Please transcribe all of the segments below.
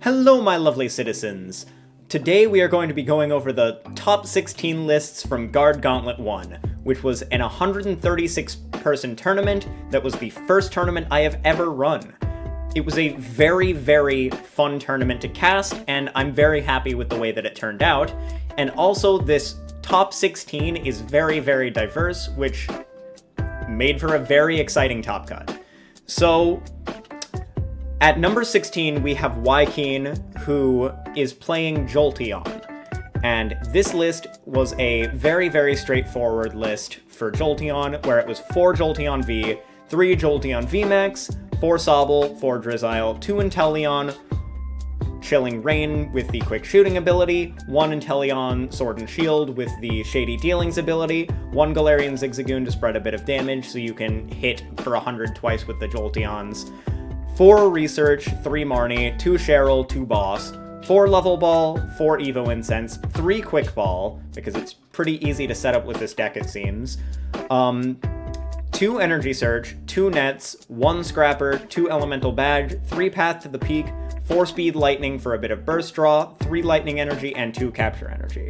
Hello, my lovely citizens! Today we are going to be going over the top 16 lists from Gaard Gauntlet 1, which was an 136-person tournament that was the first tournament I have ever run. It was a very, very fun tournament to cast, and I'm very happy with the way that it turned out. And also, this top 16 is very, very diverse, which made for a very exciting top cut. So, at number 16, we have Wykeen, who is playing Jolteon. And this list was a very, very straightforward list for Jolteon, where it was 4 Jolteon V, 3 Jolteon VMAX, 4 Sobble, 4 Drizzile, 2 Inteleon, Chilling Rain with the quick shooting ability, 1 Inteleon Sword and Shield with the Shady Dealings ability, 1 Galarian Zigzagoon to spread a bit of damage so you can hit for 100 twice with the Jolteons, 4 Research, 3 Marnie, 2 Cheryl, 2 Boss, 4 Level Ball, 4 Evo Incense, 3 Quick Ball, because it's pretty easy to set up with this deck it seems, 2 Energy Surge, 2 Nets, 1 Scrapper, 2 Elemental Badge, 3 Path to the Peak, 4 Speed Lightning for a bit of Burst Draw, 3 Lightning Energy, and 2 Capture Energy.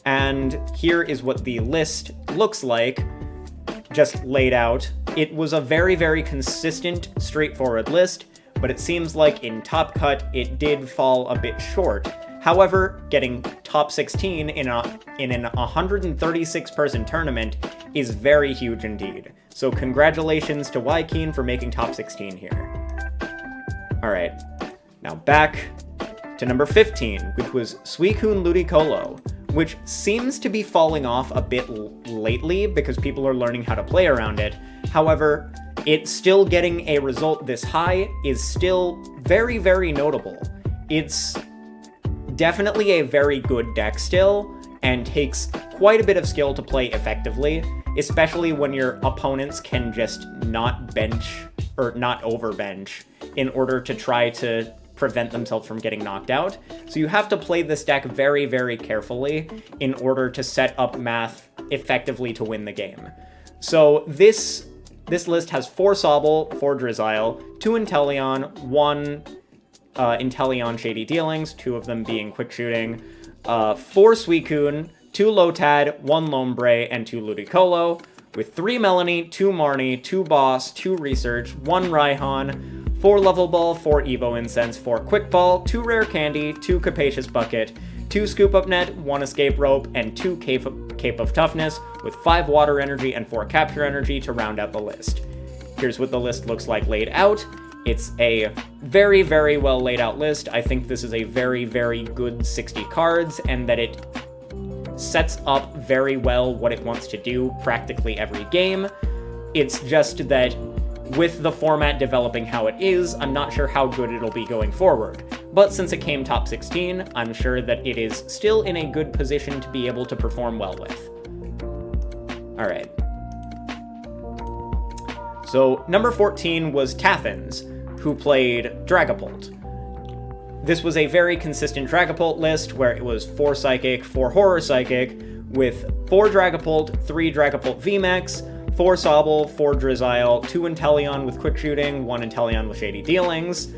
And here is what the list looks like, just laid out. It was a very, very consistent, straightforward list, but it seems like in Top Cut, it did fall a bit short. However, getting top 16 in an 136-person tournament is very huge indeed. So congratulations to Wykeen for making top 16 here. Alright, now back to number 15, which was Suicune Ludicolo, which seems to be falling off a bit lately because people are learning how to play around it. However, it's still getting a result this high is still very, very notable. It's definitely a very good deck still, and takes quite a bit of skill to play effectively, especially when your opponents can just not bench, or not overbench, in order to try to prevent themselves from getting knocked out. So you have to play this deck very, very carefully in order to set up math effectively to win the game. So this list has 4 Sobble, 4 Drizzile, 2 Inteleon, 1 Inteleon Shady Dealings, 2 of them being Quick Shooting, 4 Suicune, 2 Lotad, 1 Lombre, and 2 Ludicolo, with 3 Melanie, 2 Marnie, 2 Boss, 2 Research, 1 Raihan, 4 Level Ball, 4 Evo Incense, 4 Quick Ball, 2 Rare Candy, 2 Capacious Bucket, 2 Scoop Up Net, 1 Escape Rope, and 2 Cape of Toughness, with 5 Water Energy and 4 Capture Energy to round out the list. Here's what the list looks like laid out. It's a very, very well laid out list. I think this is a very, very good 60 cards, and that it sets up very well what it wants to do practically every game. It's just that with the format developing how it is, I'm not sure how good it'll be going forward. But since it came top 16, I'm sure that it is still in a good position to be able to perform well with. Alright. So, number 14 was Tathans, who played Dragapult. This was a very consistent Dragapult list, where it was 4 Psychic, 4 Horror Psychic, with 4 Dragapult, 3 Dragapult VMAX, 4 Sobble, 4 Drizzile, 2 Inteleon with Quick Shooting, 1 Inteleon with Shady Dealings,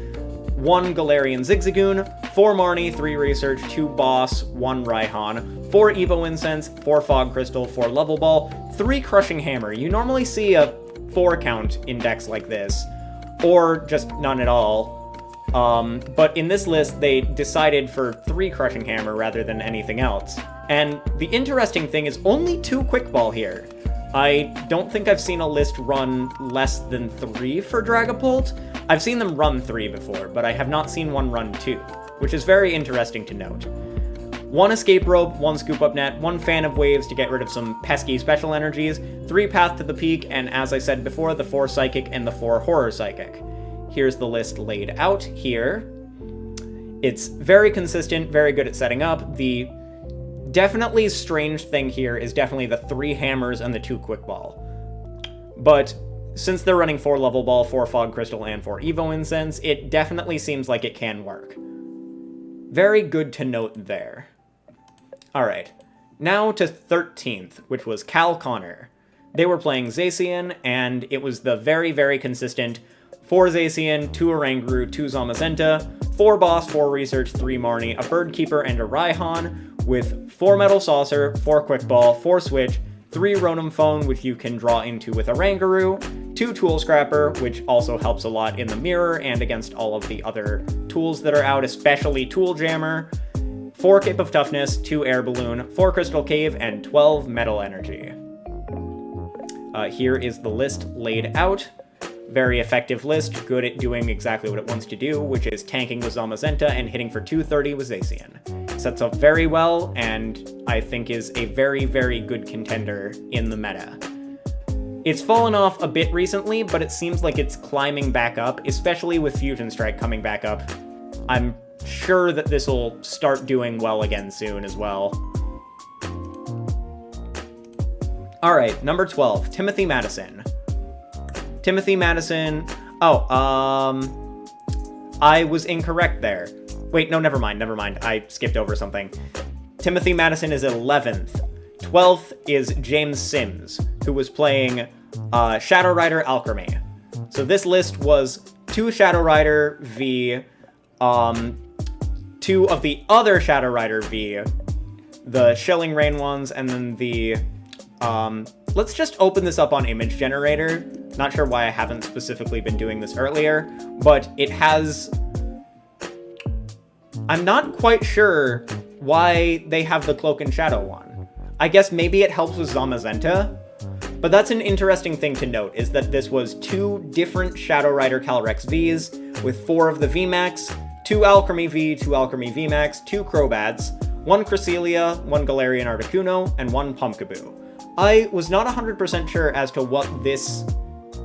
1 Galarian Zigzagoon, 4 Marnie, 3 Research, 2 Boss, 1 Raihan, 4 Evo Incense, 4 Fog Crystal, 4 Level Ball, 3 Crushing Hammer. You normally see a 4 count in decks like this, or just none at all. But in this list, they decided for 3 Crushing Hammer rather than anything else. And the interesting thing is only 2 Quick Ball here. I don't think I've seen a list run less than 3 for Dragapult. I've seen them run 3 before, but I have not seen one run 2, which is very interesting to note. 1 Escape Rope, 1 Scoop Up Net, 1 Fan of Waves to get rid of some pesky special energies, 3 Path to the Peak, and as I said before, the 4 Psychic and the 4 Horror Psychic. Here's the list laid out here. It's very consistent, very good at setting up. The definitely strange thing here is definitely the 3 Hammers and the 2 Quick Ball. But since they're running 4 Level Ball, 4 Fog Crystal, and 4 Evo Incense, it definitely seems like it can work. Very good to note there. Alright, now to 13th, which was Cal Connor. They were playing Zacian, and it was the very, very consistent 4 Zacian, 2 Oranguru, 2 Zamazenta, 4 Boss, 4 Research, 3 Marnie, a Bird Keeper, and a Raihan, with 4 Metal Saucer, 4 Quick Ball, 4 Switch, 3 Rotom Phone, which you can draw into with a Rangaroo, 2 Tool Scrapper, which also helps a lot in the mirror and against all of the other tools that are out, especially Tool Jammer, 4 Cape of Toughness, 2 Air Balloon, 4 Crystal Cave, and 12 Metal Energy. Here is the list laid out. Very effective list, good at doing exactly what it wants to do, which is tanking with Zamazenta and hitting for 230 with Zacian. Sets up very well, and I think is a very, very good contender in the meta. It's fallen off a bit recently, but it seems like it's climbing back up, especially with Fusion Strike coming back up. I'm sure that this will start doing well again soon as well. Alright, number 12, Timothy Madison. Timothy Madison... Oh, I was incorrect there. Wait, no, never mind. I skipped over something. Timothy Madison is 11th. 12th is James Sims, who was playing Shadowrider Alchemy. So this list was 2 Shadowrider v 2 of the other Shadowrider v the Shilling Rain ones, and then the... let's just open this up on Image Generator. Not sure why I haven't specifically been doing this earlier, but it has... I'm not quite sure why they have the Cloak and Shadow one. I guess maybe it helps with Zamazenta, but that's an interesting thing to note, is that this was 2 different Shadowrider Calyrex Vs, with 4 of the VMAX, 2 Alchemy V, 2 Alchemy VMAX, 2 Crobats, 1 Cresselia, 1 Galarian Articuno, and 1 Pumpkaboo. I was not 100% sure as to what this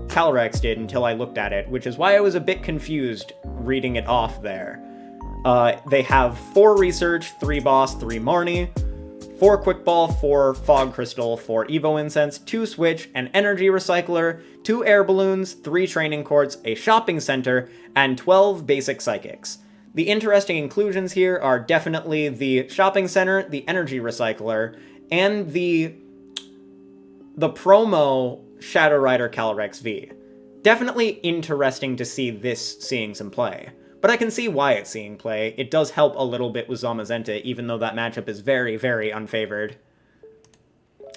Calyrex did until I looked at it, which is why I was a bit confused reading it off there. They have 4 Research, 3 Boss, 3 Marnie, 4 Quick Ball, 4 Fog Crystal, 4 Evo Incense, 2 Switch, an Energy Recycler, 2 Air Balloons, 3 Training Courts, a Shopping Center, and 12 Basic Psychics. The interesting inclusions here are definitely the Shopping Center, the Energy Recycler, and the promo Shadowrider Calyrex V. Definitely interesting to see this seeing some play. But I can see why it's seeing play. It does help a little bit with Zamazenta, even though that matchup is very, very unfavored.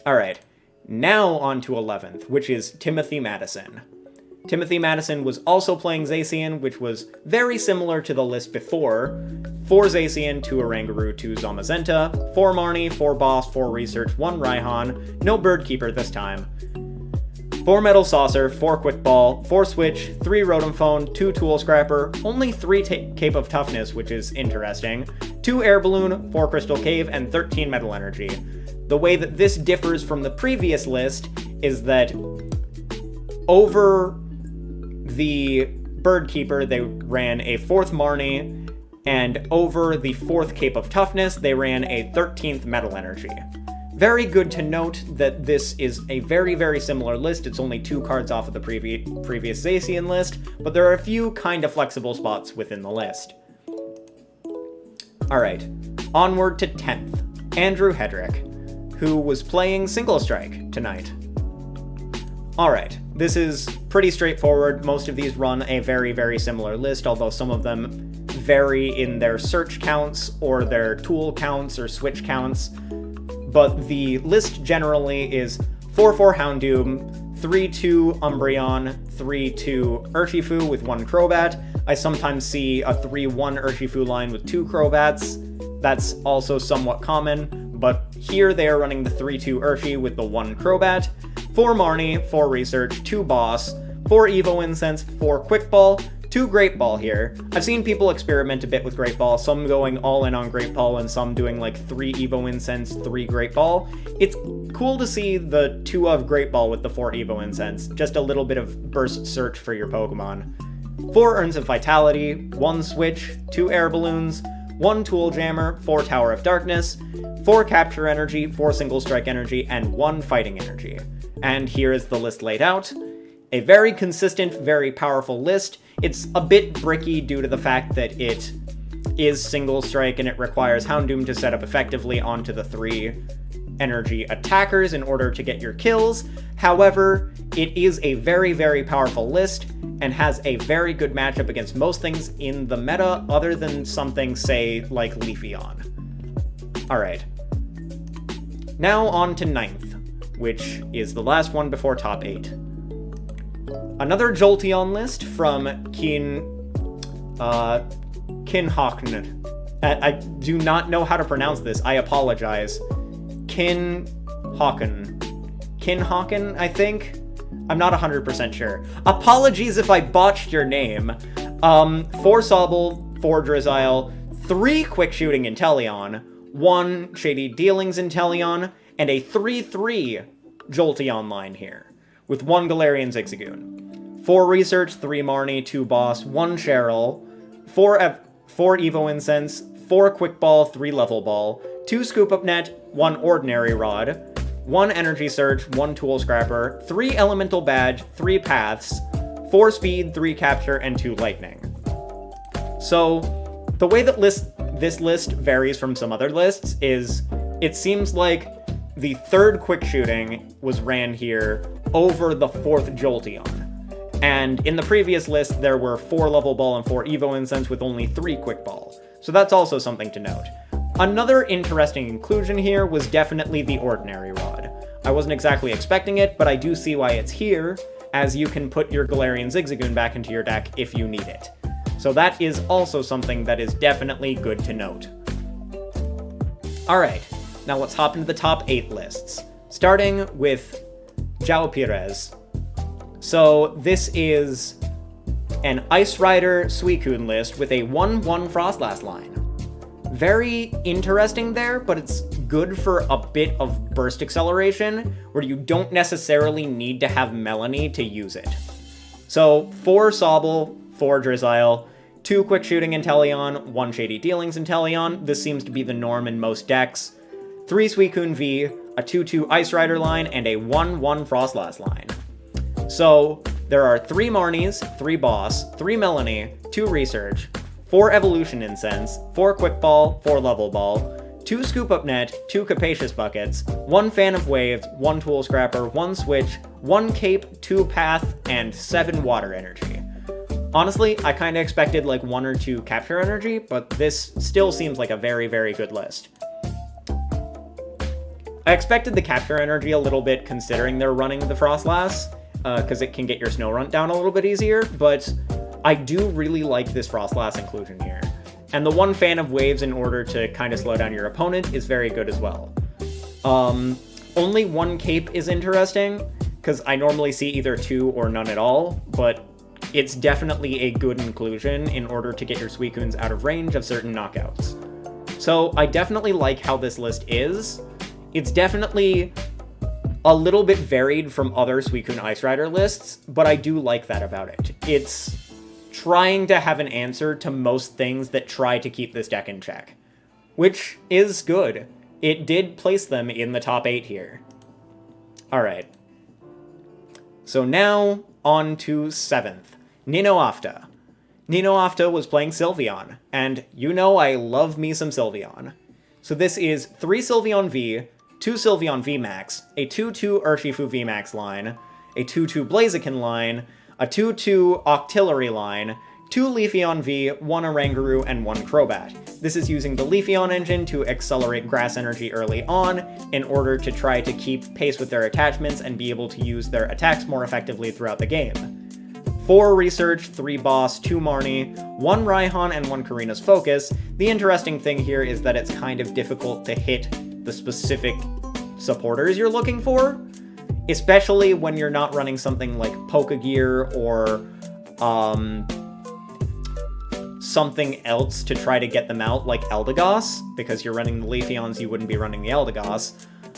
Alright, now on to 11th, which is Timothy Madison. Timothy Madison was also playing Zacian, which was very similar to the list before. 4 Zacian, 2 Oranguru, 2 Zamazenta, 4 Marnie, 4 Boss, 4 Research, 1 Raihan, no Bird Keeper this time. 4 Metal Saucer, 4 Quick Ball, 4 Switch, 3 Rotom Phone, 2 Tool Scrapper, only 3 Cape of Toughness, which is interesting, 2 Air Balloon, 4 Crystal Cave, and 13 Metal Energy. The way that this differs from the previous list is that over the Bird Keeper, they ran a 4th Marnie, and over the 4th Cape of Toughness, they ran a 13th Metal Energy. Very good to note that this is a very, very similar list. It's only 2 cards off of the previous Zacian list, but there are a few kind of flexible spots within the list. Alright, onward to 10th, Andrew Hedrick, who was playing Single Strike tonight. Alright, this is pretty straightforward. Most of these run a very, very similar list, although some of them vary in their search counts, or their tool counts, or switch counts. But the list generally is 4-4 Houndoom, 3-2 Umbreon, 3-2 Urshifu with 1 Crobat. I sometimes see a 3-1 Urshifu line with 2 Crobats. That's also somewhat common, but here they are running the 3-2 Urshi with the 1 Crobat, 4 Marnie, 4 Research, 2 Boss, 4 Evo Incense, 4 Quick Ball, 2 Great Ball here. I've seen people experiment a bit with Great Ball, some going all in on Great Ball and some doing like 3 Evo Incense, 3 Great Ball. It's cool to see the 2 of Great Ball with the 4 Evo Incense, just a little bit of burst search for your Pokemon. 4 Urns of Vitality, 1 Switch, 2 Air Balloons, 1 Tool Jammer, 4 Tower of Darkness, 4 Capture Energy, 4 Single Strike Energy, and 1 Fighting Energy. And here is the list laid out. A very consistent, very powerful list. It's a bit bricky due to the fact that it is Single Strike and it requires Houndoom to set up effectively onto the 3 energy attackers in order to get your kills. However, it is a very, very powerful list and has a very good matchup against most things in the meta other than something, say, like Leafeon. Alright. Now on to 9th, which is the last one before top 8. Another Jolteon list from Kinhakn. I do not know how to pronounce this. I apologize. Kinhakn, I think? I'm not 100% sure. Apologies if I botched your name. 4 Sobble, 4 Drizzile, 3 Quick Shooting Inteleon, 1 Shady Dealings Inteleon, and a 3-3 Jolteon line here, with 1 Galarian Zigzagoon. 4 Research, 3 Marnie, 2 Boss, 1 Cheryl, 4 Evo Incense, 4 Quick Ball, 3 Level Ball, 2 Scoop Up Net, 1 Ordinary Rod, 1 Energy Surge, 1 Tool Scrapper, 3 Elemental Badge, 3 Paths, 4 Speed, 3 Capture, and 2 Lightning. So, the way that this list varies from some other lists is, it seems like the 3rd Quick Shooting was ran here over the 4th Jolteon. And in the previous list, there were 4 Level Ball and 4 Evo Incense with only 3 Quick Ball. So that's also something to note. Another interesting inclusion here was definitely the Ordinary Rod. I wasn't exactly expecting it, but I do see why it's here, as you can put your Galarian Zigzagoon back into your deck if you need it. So that is also something that is definitely good to note. Alright, now let's hop into the top 8 lists, starting with Jaupires. So this is an Ice Rider Suicune list with a 1-1 Frostlass line. Very interesting there, but it's good for a bit of burst acceleration, where you don't necessarily need to have Melanie to use it. So 4 Sobble, 4 Drizzile, 2 Quick Shooting Inteleon, 1 Shady Dealings Inteleon, this seems to be the norm in most decks, 3 Suicune V, a 2-2 Ice Rider line, and a 1-1 Frostlass line. So there are 3 Marnies, 3 Boss, 3 Melanie, 2 Research, 4 Evolution Incense, 4 Quick Ball, 4 Level Ball, 2 Scoop Up Net, 2 Capacious Buckets, 1 Fan of Waves, 1 Tool Scrapper, 1 Switch, 1 Cape, 2 Path, and 7 Water Energy. Honestly, I kinda expected like 1 or 2 Capture Energy, but this still seems like a very, very good list. I expected the Capture Energy a little bit considering they're running the Frostlass, because it can get your Snorunt down a little bit easier, but I do really like this Frostlass inclusion here. And the 1 Fan of Waves in order to kind of slow down your opponent is very good as well. Only 1 Cape is interesting, because I normally see either 2 or none at all, but it's definitely a good inclusion in order to get your Suicunes out of range of certain knockouts. So I definitely like how this list is. It's definitely a little bit varied from other Suicune Ice Rider lists, but I do like that about it. It's trying to have an answer to most things that try to keep this deck in check, which is good. It did place them in the top 8 here. Alright. So now, on to 7th. Ninoafta. Ninoafta was playing Sylveon, and you know I love me some Sylveon. So this is 3 Sylveon V, 2 Sylveon VMAX, a 2-2 Urshifu VMAX line, a 2-2 Blaziken line, a 2-2 Octillery line, 2 Leafeon V, 1 Oranguru, and 1 Crobat. This is using the Leafeon engine to accelerate Grass Energy early on in order to try to keep pace with their attachments and be able to use their attacks more effectively throughout the game. 4 Research, 3 Boss, 2 Marnie, 1 Raihan, and 1 Karina's Focus. The interesting thing here is that it's kind of difficult to hit the specific supporters you're looking for, especially when you're not running something like Pokegear or something else to try to get them out, like Eldegoss, because you're running the Leafeons, you wouldn't be running the Eldegoss.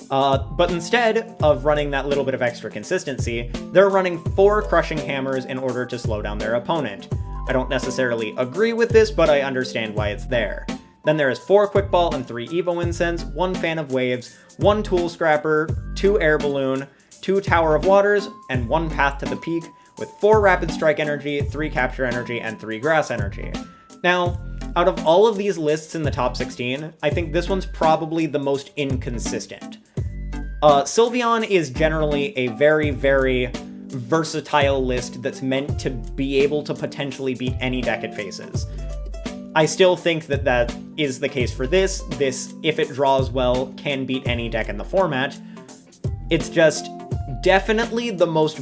But instead of running that little bit of extra consistency, they're running 4 Crushing Hammers in order to slow down their opponent. I don't necessarily agree with this, but I understand why it's there. Then there is 4 Quick Ball and 3 Evo Incense, 1 Fan of Waves, 1 Tool Scrapper, 2 Air Balloon, 2 Tower of Waters, and 1 Path to the Peak, with 4 Rapid Strike Energy, 3 Capture Energy, and 3 Grass Energy. Now, out of all of these lists in the top 16, I think this one's probably the most inconsistent. Sylveon is generally a very, very versatile list that's meant to be able to potentially beat any deck it faces. I still think that that is the case for this. This, if it draws well, can beat any deck in the format. It's just definitely the most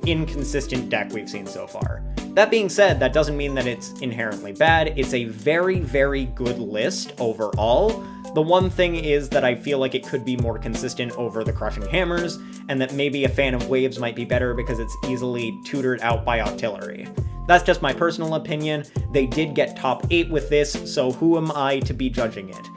inconsistent deck we've seen so far. That being said, that doesn't mean that it's inherently bad. It's a very, very good list overall. The one thing is that I feel like it could be more consistent over the Crushing Hammers, and that maybe a Fan of Waves might be better because it's easily tutored out by Octillery. That's just my personal opinion. They did get top 8 with this, so who am I to be judging it?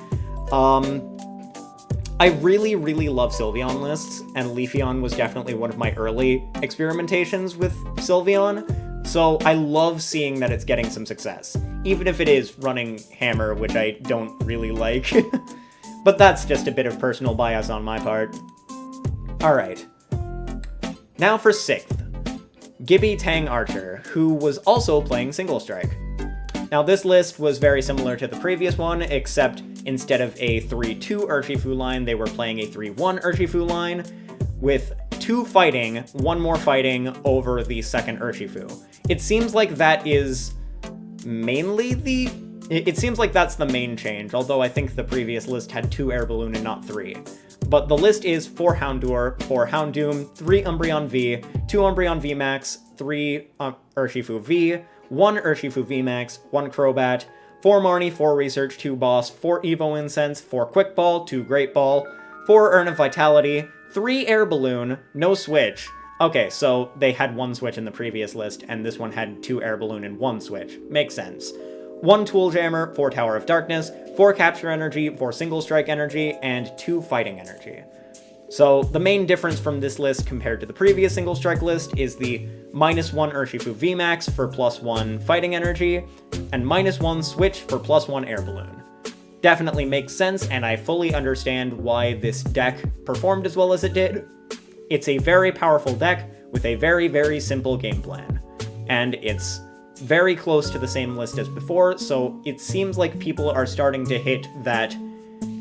I really, really love Sylveon lists, and Leafeon was definitely one of my early experimentations with Sylveon, so I love seeing that it's getting some success, even if it is running Hammer, which I don't really like. But that's just a bit of personal bias on my part. Alright. Now for 6th. Gibby Tang Archer, who was also playing Single Strike. Now this list was very similar to the previous one, except instead of a 3-2 Urshifu line, they were playing a 3-1 Urshifu line, with 2 fighting, 1 more fighting over the second Urshifu. It seems like that is mainly the... It seems like that's the main change, although I think the previous list had 2 Air Balloon and not 3. But the list is 4 Houndour, 4 Houndoom, 3 Umbreon V, 2 Umbreon VMAX, 3 Urshifu V, 1 Urshifu VMAX, 1 Crobat, 4 Marnie, 4 Research, 2 Boss, 4 Evo Incense, 4 Quick Ball, 2 Great Ball, 4 Urn of Vitality, 3 Air Balloon, no Switch. Okay, so they had 1 Switch in the previous list, and this one had 2 Air Balloon and 1 Switch. Makes sense. 1 Tool Jammer, 4 Tower of Darkness, 4 Capture Energy, 4 Single Strike Energy, and 2 Fighting Energy. So the main difference from this list compared to the previous Single Strike list is the -1 Urshifu VMAX for +1 Fighting Energy, and -1 Switch for +1 Air Balloon. Definitely makes sense, and I fully understand why this deck performed as well as it did. It's a very powerful deck with a very, very simple game plan, and it's very close to the same list as before, so it seems like people are starting to hit that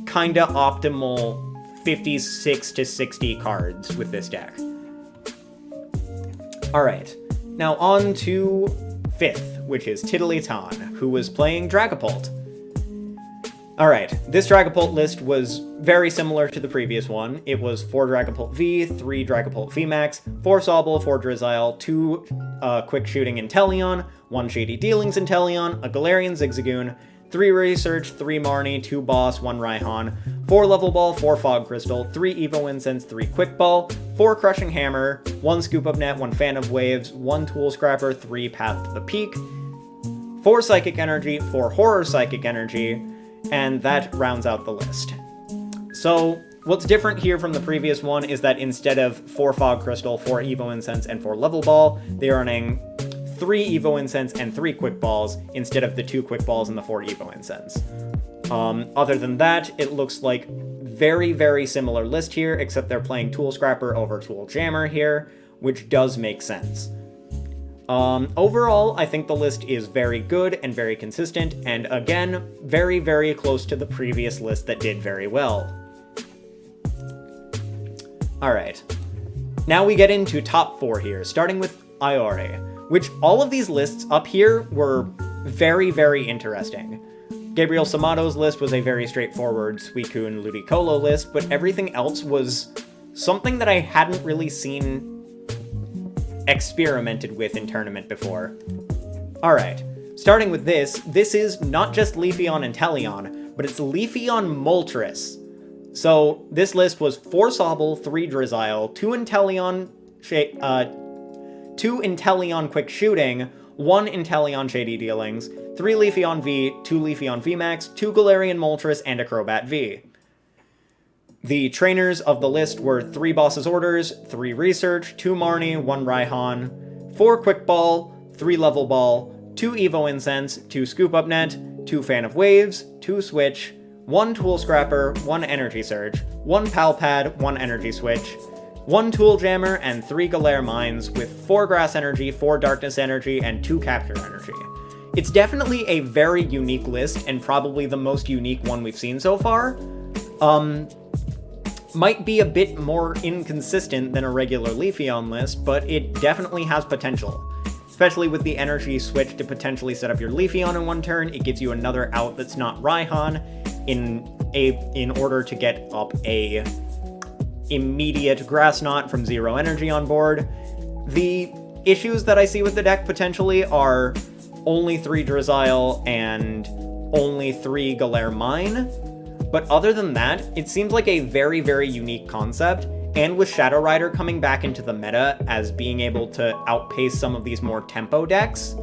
kinda optimal 56 to 60 cards with this deck. Alright, now on to 5th, which is Tiddlyton, who was playing Dragapult. Alright, this Dragapult list was very similar to the previous one. It was 4 Dragapult V, 3 Dragapult VMAX, 4 Sobble, 4 Drizzile, 2 Quick Shooting Inteleon, 1 Shady Dealings Inteleon, a Galarian Zigzagoon, 3 Research, 3 Marnie, 2 Boss, 1 Raihan, 4 Level Ball, 4 Fog Crystal, 3 Evo Incense, 3 Quick Ball, 4 Crushing Hammer, 1 Scoop Up Net, 1 Fan of Waves, 1 Tool Scrapper, 3 Path to the Peak, 4 Psychic Energy, 4 Horror Psychic Energy, and that rounds out the list. So, what's different here from the previous one is that instead of 4 Fog Crystal, 4 Evo Incense, and 4 Level Ball, they are running 3 Evo Incense and 3 Quick Balls instead of the 2 Quick Balls and the 4 Evo Incense. Other than that, it looks like very, very similar list here, except they're playing Tool Scrapper over Tool Jammer here, which does make sense. Overall, I think the list is very good and very consistent, and again, very, very close to the previous list that did very well. Alright, now we get into top 4 here, starting with Iori, which all of these lists up here were very, very interesting. Gabriel Samato's list was a very straightforward Suicune Ludicolo list, but everything else was something that I hadn't really seen experimented with in tournament before. Alright, starting with this is not just Leafeon and Inteleon, but it's Leafeon Moltres. So this list was 4 Sobble, 3 Drizzile, 2 Inteleon Quick Shooting, 1 Inteleon Shady Dealings, 3 Leafeon V, 2 Leafeon VMAX, 2 Galarian Moltres, and a Crobat V. The trainers of the list were 3 Boss's Orders, 3 Research, 2 Marnie, 1 Raihan, 4 Quick Ball, 3 Level Ball, 2 Evo Incense, 2 Scoop Up Net, 2 Fan of Waves, 2 Switch, 1 Tool Scrapper, 1 Energy Surge, 1 Pal Pad, 1 Energy Switch, 1 Tool Jammer, and 3 Galare Mines with 4 Grass Energy, 4 Darkness Energy, and 2 Capture Energy. It's definitely a very unique list, and probably the most unique one we've seen so far. might be a bit more inconsistent than a regular Leafeon list, but it definitely has potential. Especially with the energy switch to potentially set up your Leafeon in one turn, it gives you another out that's not Raihan in order to get up a immediate Grass Knot from 0 energy on board. The issues that I see with the deck potentially are only 3 Drizzile and only 3 Galare Mine. But other than that, it seems like a very, very unique concept, and with Shadowrider coming back into the meta as being able to outpace some of these more tempo decks,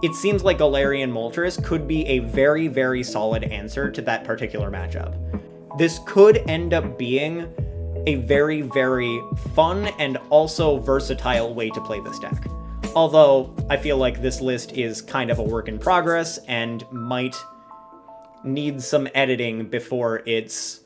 it seems like Galarian Moltres could be a very, very solid answer to that particular matchup. This could end up being a very, very fun and also versatile way to play this deck. Although, I feel like this list is kind of a work in progress and might need some editing before it's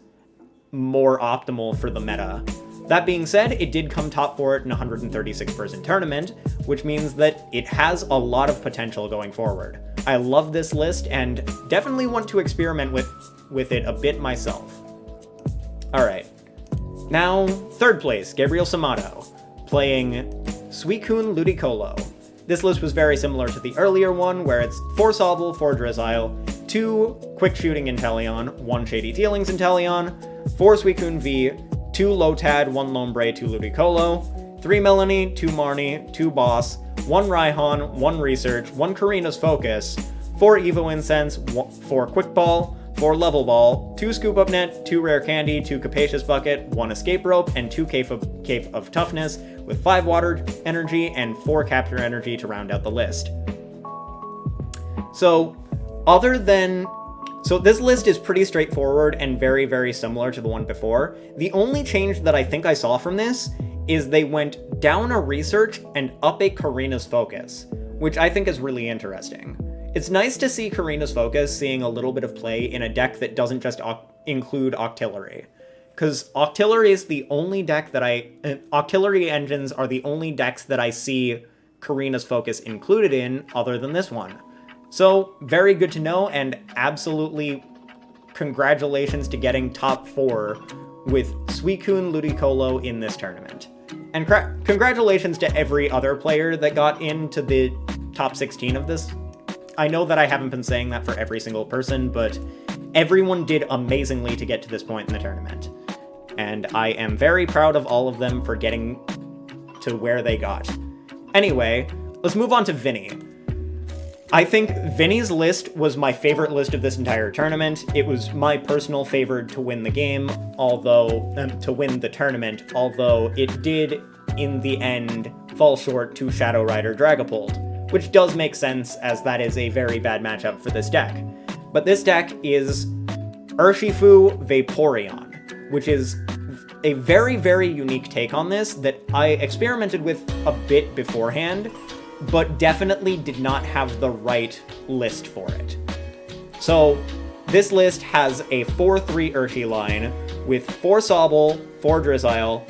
more optimal for the meta. That being said, it did come top 4 in a 136-person tournament, which means that it has a lot of potential going forward. I love this list and definitely want to experiment with it a bit myself. Alright, now 3rd place, Gabriel Samato, playing Suicune Ludicolo. This list was very similar to the earlier one, where it's 4 Sobble, 4 Drizzile, 2 Quick Shooting Inteleon, 1 Shady Dealings Inteleon, 4 Suicune V, 2 Lotad, 1 Lombre, 2 Ludicolo, 3 Melanie, 2 Marnie, 2 Boss, 1 Raihan, 1 Research, 1 Karina's Focus, 4 Evo Incense, 4 Quick Ball, 4 Level Ball, 2 Scoop Up Net, 2 Rare Candy, 2 Capacious Bucket, 1 Escape Rope, and 2 Cape of Toughness, with 5 Water Energy and 4 Capture Energy to round out the list. So this list is pretty straightforward and very, very similar to the one before. The only change that I think I saw from this is they went down a Research and up a Karina's Focus, which I think is really interesting. It's nice to see Karina's Focus seeing a little bit of play in a deck that doesn't just include Octillery. Because Octillery is the only deck that Octillery engines are the only decks that I see Karina's Focus included in other than this one. So, very good to know, and absolutely congratulations to getting top 4 with Suicune Ludicolo in this tournament. And congratulations to every other player that got into the top 16 of this. I know that I haven't been saying that for every single person, but everyone did amazingly to get to this point in the tournament. And I am very proud of all of them for getting to where they got. Anyway, let's move on to Vinny. I think Vinny's list was my favorite list of this entire tournament. It was my personal favorite to win the game, to win the tournament, although it did, in the end, fall short to Shadowrider Dragapult, which does make sense as that is a very bad matchup for this deck. But this deck is Urshifu Vaporeon, which is a very, very unique take on this that I experimented with a bit beforehand, but definitely did not have the right list for it. So, this list has a 4-3 Urshi line with 4 Sobble, 4 Drizzile,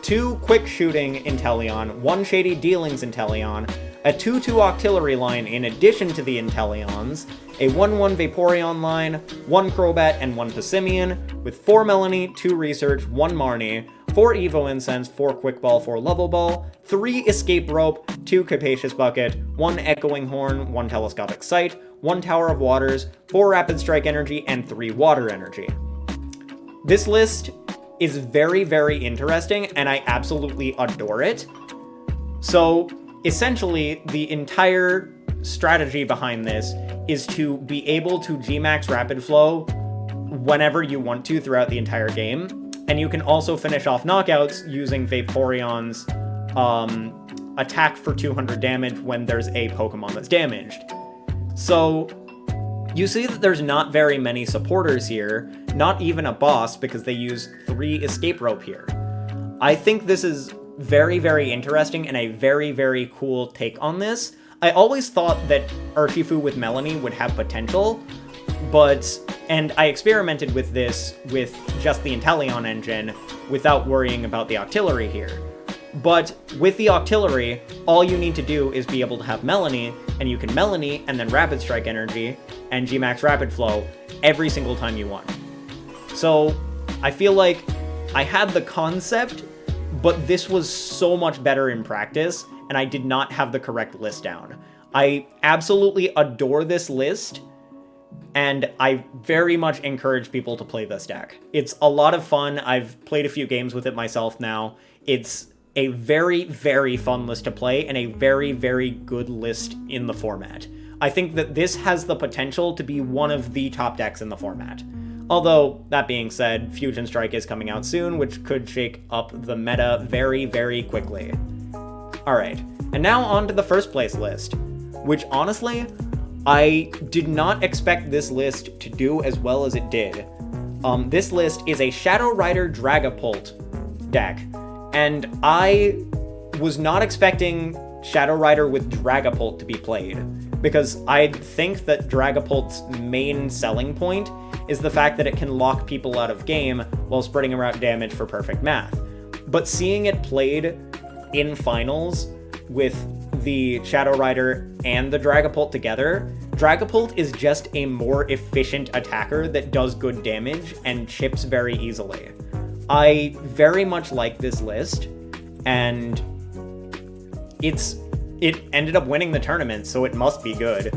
2 Quick Shooting Inteleon, 1 Shady Dealings Inteleon, a 2-2 Octillery line in addition to the Inteleons, a 1-1 Vaporeon line, 1 Crobat, and 1 Passimian, with 4 Melanie, 2 Research, 1 Marnie, 4 Evo Incense, 4 Quick Ball, 4 Level Ball, 3 Escape Rope, 2 Capacious Bucket, 1 Echoing Horn, 1 Telescopic Sight, 1 Tower of Waters, 4 Rapid Strike Energy, and 3 Water Energy. This list is very, very interesting, and I absolutely adore it. So, essentially, the entire strategy behind this is to be able to Gmax Rapid Flow whenever you want to throughout the entire game, and you can also finish off knockouts using Vaporeon's attack for 200 damage when there's a Pokemon that's damaged. So, you see that there's not very many supporters here, not even a boss, because they use 3 Escape Rope here. I think this is very, very interesting and a very, very cool take on this. I always thought that Urshifu with Melanie would have potential, and I experimented with this with just the Inteleon engine without worrying about the Octillery here. But with the Octillery, all you need to do is be able to have Melanie, and you can Melanie and then Rapid Strike Energy and Gmax Rapid Flow every single time you want. So I feel like I had the concept, but this was so much better in practice, and I did not have the correct list down. I absolutely adore this list, and I very much encourage people to play this deck. It's a lot of fun. I've played a few games with it myself now. It's a very, very fun list to play, and a very, very good list in the format. I think that this has the potential to be one of the top decks in the format. Although, that being said, Fusion Strike is coming out soon, which could shake up the meta very, very quickly. Alright, and now on to the first place list, which honestly, I did not expect this list to do as well as it did. This list is a Shadowrider Dragapult deck, and I was not expecting Shadowrider with Dragapult to be played, because I think that Dragapult's main selling point is the fact that it can lock people out of game while spreading around damage for perfect math. But seeing it played in finals with the Shadowrider and the Dragapult together, Dragapult is just a more efficient attacker that does good damage and chips very easily. I very much like this list, and it ended up winning the tournament, so it must be good.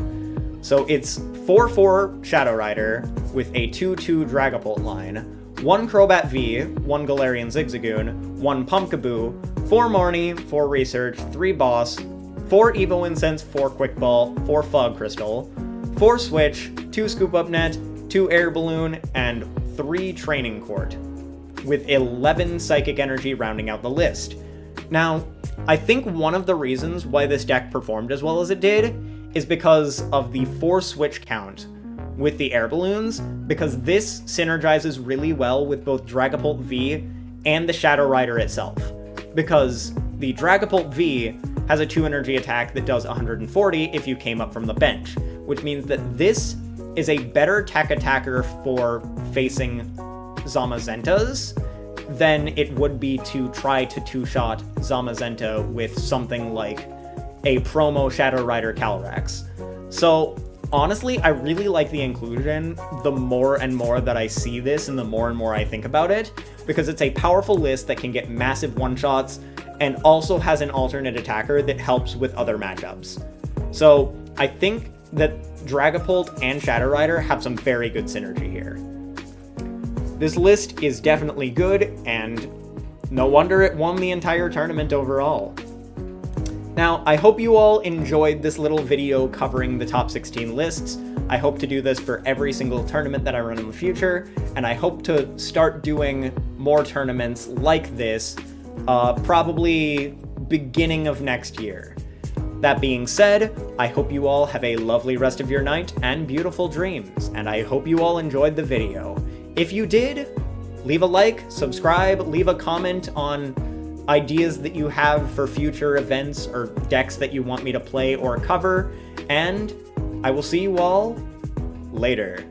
So it's 4/4 Shadowrider with a 2/2 Dragapult line, 1 Crobat V, 1 Galarian Zigzagoon, 1 Pumpkaboo, 4 Marnie, 4 Research, 3 Boss, 4 Evo Incense, 4 Quick Ball, 4 Fog Crystal, 4 Switch, 2 Scoop Up Net, 2 Air Balloon, and 3 Training Court, with 11 Psychic Energy rounding out the list. Now, I think one of the reasons why this deck performed as well as it did is because of the 4 switch count with the air balloons, because this synergizes really well with both Dragapult V and the Shadowrider itself. Because the Dragapult V has a 2 energy attack that does 140 if you came up from the bench, which means that this is a better tech attacker for facing Zamazentas than it would be to try to two-shot Zamazenta with something like a promo Shadowrider Calyrex. So honestly, I really like the inclusion the more and more that I see this and the more I think about it, because it's a powerful list that can get massive one-shots and also has an alternate attacker that helps with other matchups. So I think that Dragapult and Shadowrider have some very good synergy here. This list is definitely good, and no wonder it won the entire tournament overall. Now, I hope you all enjoyed this little video covering the top 16 lists. I hope to do this for every single tournament that I run in the future, and I hope to start doing more tournaments like this, probably beginning of next year. That being said, I hope you all have a lovely rest of your night and beautiful dreams, and I hope you all enjoyed the video. If you did, leave a like, subscribe, leave a comment on ideas that you have for future events or decks that you want me to play or cover, and I will see you all later.